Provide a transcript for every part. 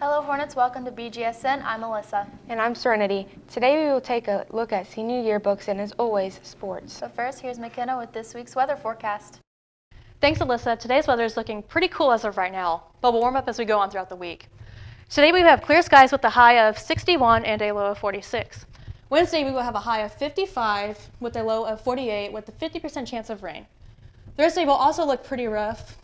Hello Hornets, welcome to BGSN. I'm Alyssa. And I'm Serenity. Today we will take a look at senior yearbooks and, as always, sports. But first, here's McKenna with this week's weather forecast. Thanks, Alyssa. Today's weather is looking pretty cool as of right now, but will warm up as we go on throughout the week. Today we have clear skies with a high of 61 and a low of 46. Wednesday we will have a high of 55 with a low of 48 with a 50% chance of rain. Thursday will also look pretty rough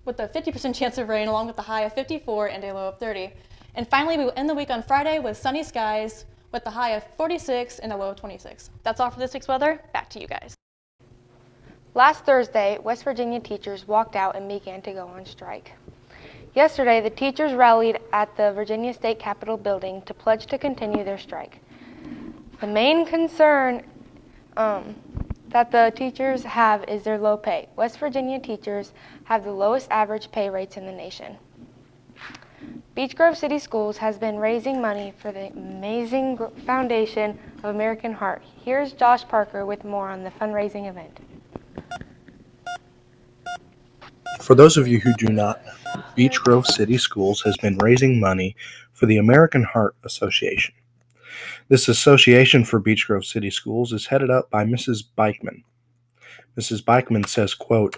with a 50% chance of rain along with a high of 54 and a low of 30. And finally, we will end the week on Friday with sunny skies with a high of 46 and a low of 26. That's all for this week's weather. Back to you guys. Last Thursday, West Virginia teachers walked out and began to go on strike. Yesterday, the teachers rallied at the Virginia State Capitol building to pledge to continue their strike. The main concern that the teachers have is their low pay. West Virginia teachers have the lowest average pay rates in the nation. Beech Grove City Schools has been raising money for the amazing foundation of American Heart. Here's Josh Parker with more on the fundraising event. For those of you who do not know, Beech Grove City Schools has been raising money for the American Heart Association. This association for Beech Grove City Schools is headed up by Mrs. Bgsn. Mrs. Bgsn says, quote,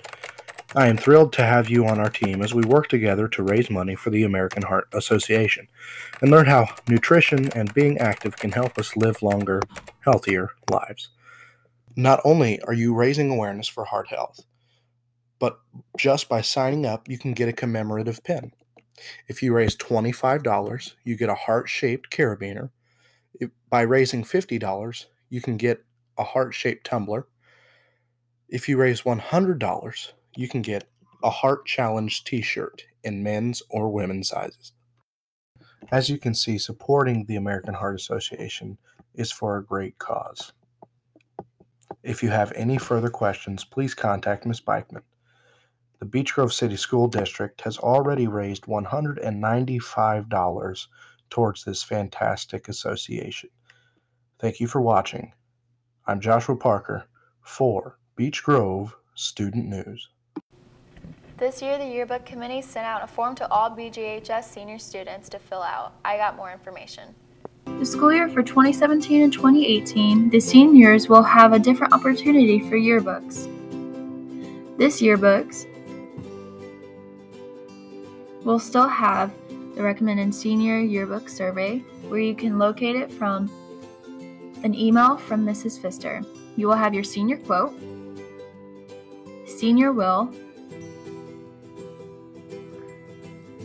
"I am thrilled to have you on our team as we work together to raise money for the American Heart Association and learn how nutrition and being active can help us live longer, healthier lives. Not only are you raising awareness for heart health, but just by signing up, you can get a commemorative pin. If you raise $25, you get a heart-shaped carabiner. By raising $50, you can get a heart-shaped tumbler. If you raise $100, you can get a Heart Challenge t-shirt in men's or women's sizes. As you can see, supporting the American Heart Association is for a great cause. If you have any further questions, please contact Ms. Bgsn. The Beech Grove City School District has already raised $195 towards this fantastic association. Thank you for watching. I'm Joshua Parker for Beech Grove Student News. This year, the yearbook committee sent out a form to all BGHS senior students to fill out. I got more information. The school year for 2017 and 2018, the seniors will have a different opportunity for yearbooks. This yearbooks will still have the recommended senior yearbook survey, where you can locate it from an email from Mrs. Pfister. You will have your senior quote, senior will,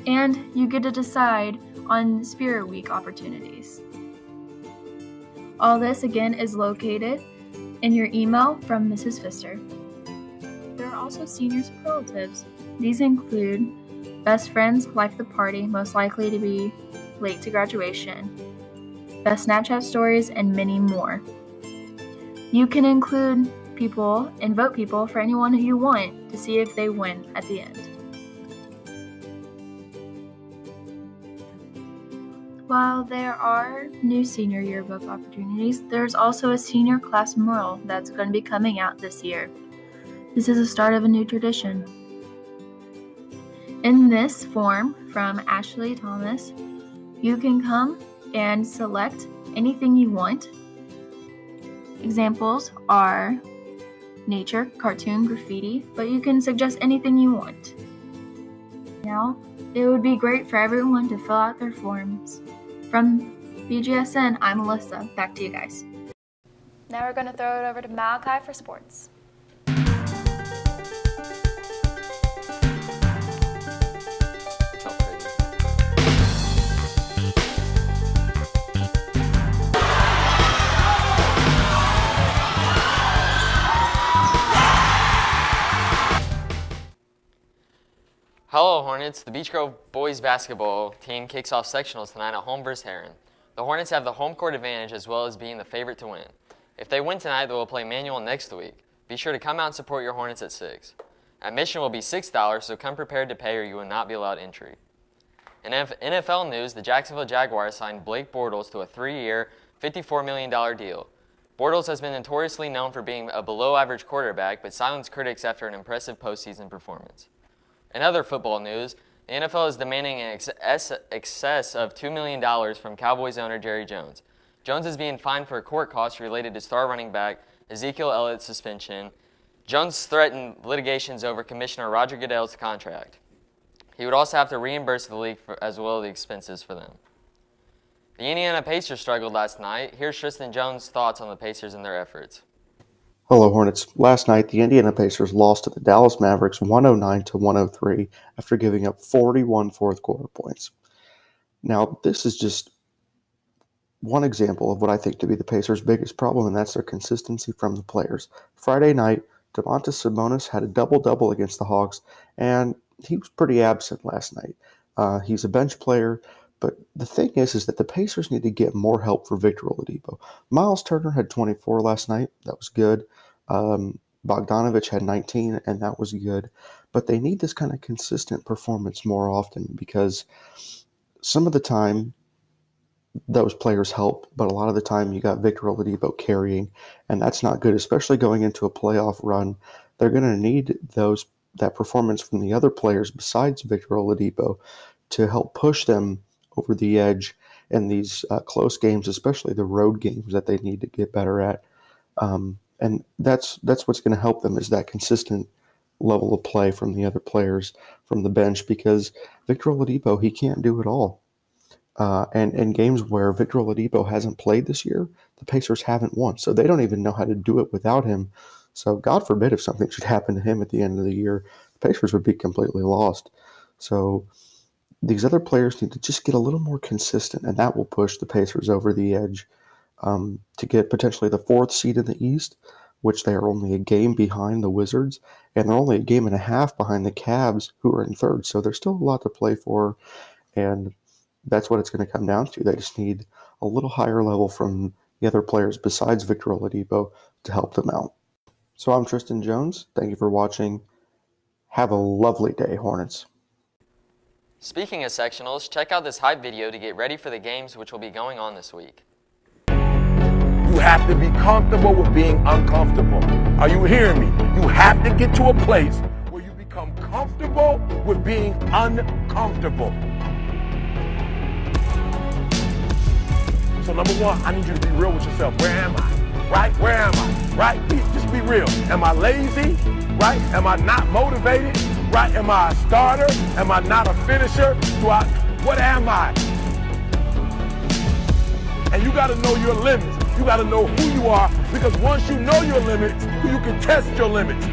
and you get to decide on Spirit Week opportunities. All this again is located in your email from Mrs. Pfister. There are also senior superlatives. These include best friends, life of the party, most likely to be late to graduation, best Snapchat stories, and many more. You can include people and vote people for anyone who you want to see if they win at the end. While there are new senior yearbook opportunities, there's also a senior class mural that's going to be coming out this year. This is the start of a new tradition. In this form from Ashley Thomas, you can come and select anything you want. Examples are nature, cartoon, graffiti, but you can suggest anything you want. Now, it would be great for everyone to fill out their forms. From BGSN, I'm Alyssa. Back to you guys. Now we're going to throw it over to Malachi for sports. Hello Hornets, the Beech Grove boys basketball team kicks off sectionals tonight at home versus Heron. The Hornets have the home court advantage as well as being the favorite to win. If they win tonight, they will play Manual next week. Be sure to come out and support your Hornets at 6. Admission will be $6, so come prepared to pay or you will not be allowed entry. In NFL news, the Jacksonville Jaguars signed Blake Bortles to a 3-year, $54 million deal. Bortles has been notoriously known for being a below-average quarterback, but silenced critics after an impressive postseason performance. In other football news, The NFL is demanding an excess of $2 million from Cowboys owner Jerry Jones. Jones is being fined for court costs related to star running back Ezekiel Elliott's suspension. Jones threatened litigations over Commissioner Roger Goodell's contract. He would also have to reimburse the league as well as the expenses for them. The Indiana Pacers struggled last night. Here's Tristan Jones' thoughts on the Pacers and their efforts. Hello, Hornets. Last night, the Indiana Pacers lost to the Dallas Mavericks 109-103 after giving up 41 fourth-quarter points. Now, this is just one example of what I think to be the Pacers' biggest problem, and that's their consistency from the players. Friday night, Domantas Sabonis had a double-double against the Hawks, and he was pretty absent last night. He's a bench player, but the thing is that the Pacers need to get more help for Victor Oladipo. Miles Turner had 24 last night. That was good. Bogdanovich had 19, and that was good. But they need this kind of consistent performance more often because some of the time those players help, but a lot of the time you got Victor Oladipo carrying, and that's not good, especially going into a playoff run. They're going to need that performance from the other players besides Victor Oladipo to help push them over the edge in these close games, especially the road games that they need to get better at. And that's what's going to help them is that consistent level of play from the other players from the bench because Victor Oladipo, he can't do it all. And in games where Victor Oladipo hasn't played this year, the Pacers haven't won. So they don't even know how to do it without him. So God forbid if something should happen to him at the end of the year, the Pacers would be completely lost. So these other players need to just get a little more consistent, and that will push the Pacers over the edge to get potentially the 4th seed in the East, which they are only a game behind the Wizards, and they're only a game and a half behind the Cavs, who are in 3rd. So there's still a lot to play for, and that's what it's going to come down to. They just need a little higher level from the other players besides Victor Oladipo to help them out. So I'm Tristan Jones. Thank you for watching. Have a lovely day, Hornets. Speaking of sectionals, check out this hype video to get ready for the games which will be going on this week. You have to be comfortable with being uncomfortable. Are you hearing me? You have to get to a place where you become comfortable with being uncomfortable. So number one, I need you to be real with yourself. Where am I? Right? Where am I? Right? Just be real. Am I lazy? Right? Am I not motivated? Right? Am I a starter? Am I not a finisher? What am I? And you got to know your limits. You got to know who you are, because once you know your limits, you can test your limits.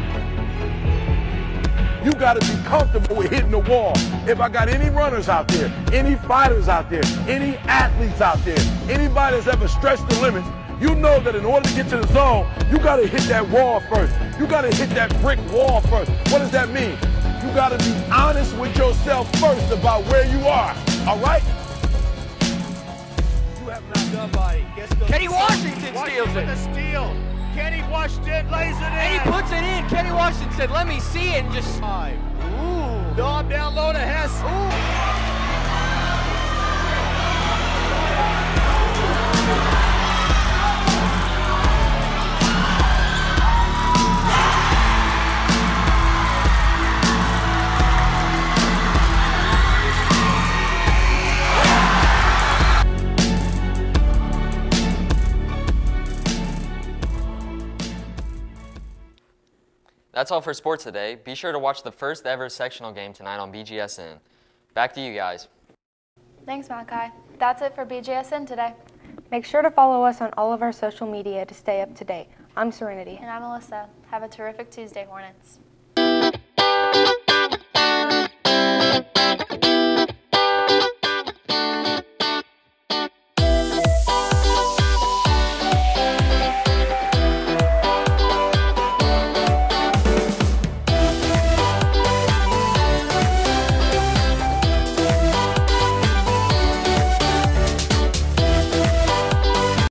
You got to be comfortable with hitting the wall. If I got any runners out there, any fighters out there, any athletes out there, anybody that's ever stretched the limits, you know that in order to get to the zone, you got to hit that wall first. You got to hit that brick wall first. What does that mean? You got to be honest with yourself first about where you are. All right? You have not done by. Kenny Washington steals it. With the steal. Kenny Washington lays it in. And he puts it in. Kenny Washington said, let me see it, and just... Ooh. Dog down low to Hess. Ooh. That's all for sports today. Be sure to watch the first ever sectional game tonight on Bgsn. Back to you guys. Thanks, Malachi. That's it for Bgsn today. Make sure to follow us on all of our social media to stay up to date. I'm Serenity. And I'm Alyssa. Have a terrific Tuesday, Hornets.